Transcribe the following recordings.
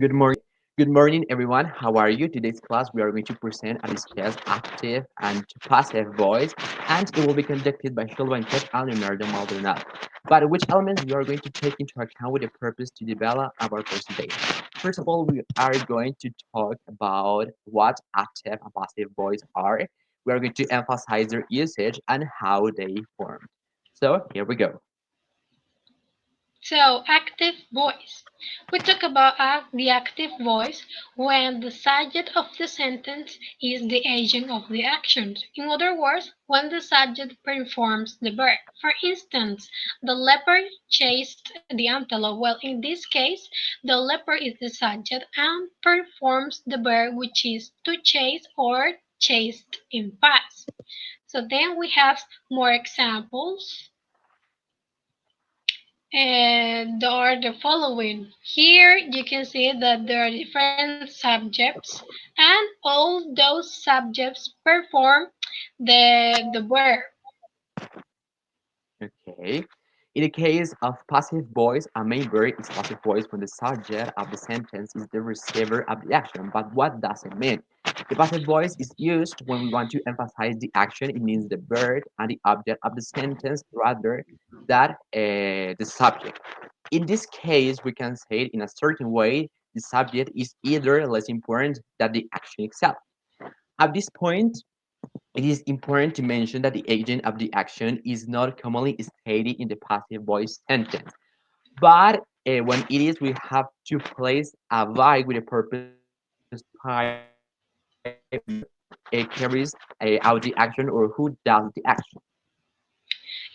Good morning. Good morning, everyone. How are you? Today's class, we are going to present and discuss active and passive voice, and it will be conducted by Shilva Tech and Leonardo Maldonado. But which elements we are going to take into account with the purpose to develop our presentation? First of all, we are going to talk about what active and passive voice are. We are going to emphasize their usage and how they form. So here we go. So, active voice. We talk about the active voice when the subject of the sentence is the agent of the action. In other words, when the subject performs the verb. For instance, the leopard chased the antelope. Well, in this case, the leopard is the subject and performs the verb which is to chase or chased in past. So then we have more examples. And there are the following. Here you can see that there are different subjects and all those subjects perform the verb. Okay. In the case of passive voice, a main verb is passive voice when the subject of the sentence is the receiver of the action. But what does it mean? The passive voice is used when we want to emphasize the action. It means the verb and the object of the sentence rather than the subject. In this case, we can say it in a certain way, the subject is either less important than the action itself. At this point, it is important to mention that the agent of the action is not commonly stated in the passive voice sentence, but when it is, we have to place a by with a purpose to specify who carries out the action or who does the action.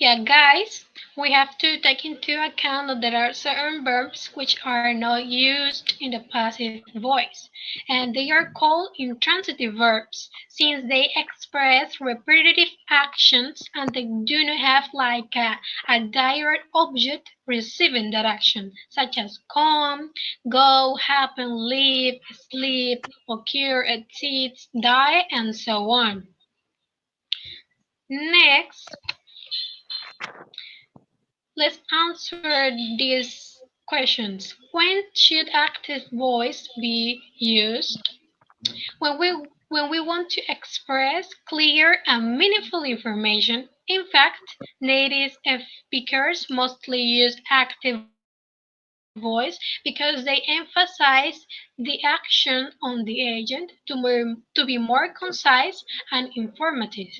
Yeah, guys, we have to take into account that there are certain verbs which are not used in the passive voice, and they are called intransitive verbs since they express repetitive actions and they do not have like a direct object receiving that action, such as come, go, happen, live, sleep, occur, exist, die, and so on. Next, let's answer these questions. When should active voice be used? When we when we want to express clear and meaningful information. In fact, native speakers mostly use active voice because they emphasize the action on the agent to be more concise and informative.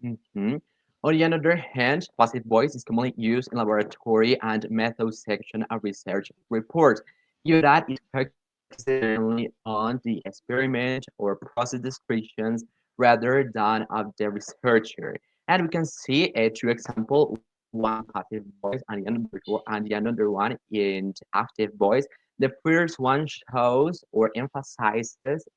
Mhm. On the other hand, passive voice is commonly used in laboratory and method section of research reports. Given that it focuses mainly on the experiment or process descriptions rather than of the researcher. And we can see a true example, one in passive voice and the another one in active voice. The first one shows or emphasizes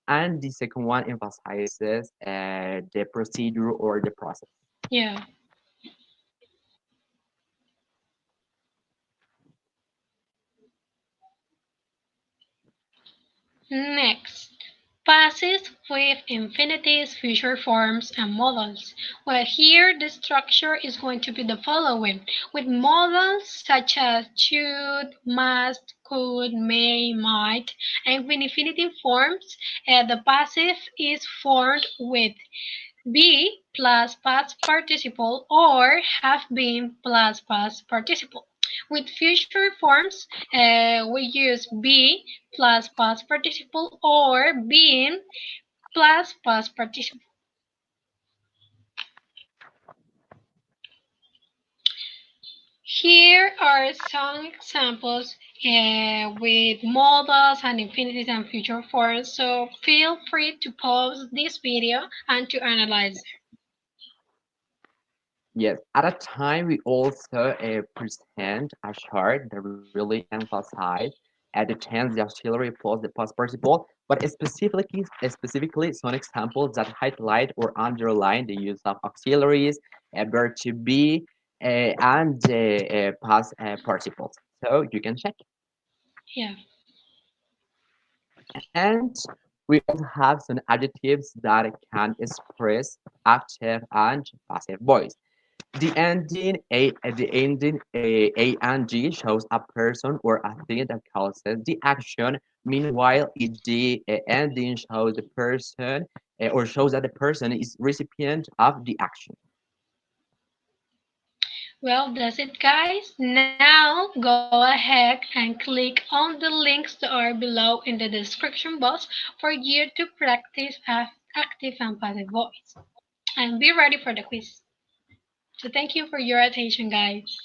and the second one emphasizes the procedure or the process. Yeah. Next, passes with infinitives, future forms, and modals. Well, here the structure is going to be the following, with modals such as should, must, could, may, might, and with infinitive forms, the passive is formed with be plus past participle or have been plus past participle. With future forms, we use be plus past participle or being plus past participle. Here are some examples with modals and infinities and future forms, so feel free to pause this video and to analyze them. Yes, at a time we also present a chart that really emphasize at the tense, the auxiliary plus the past participle, but specifically some examples that highlight or underline the use of auxiliaries, verb to be, and past participles. So you can check. Yeah. And we also have some adjectives that can express active and passive voice. the ending ang shows a person or a thing that causes the action. Meanwhile, if the ending shows the person or shows that the person is recipient of the action. Well, that's it, guys. Now go ahead and click on the links that are below in the description box for you to practice active and passive voice. And be ready for the quiz. So thank you for your attention, guys.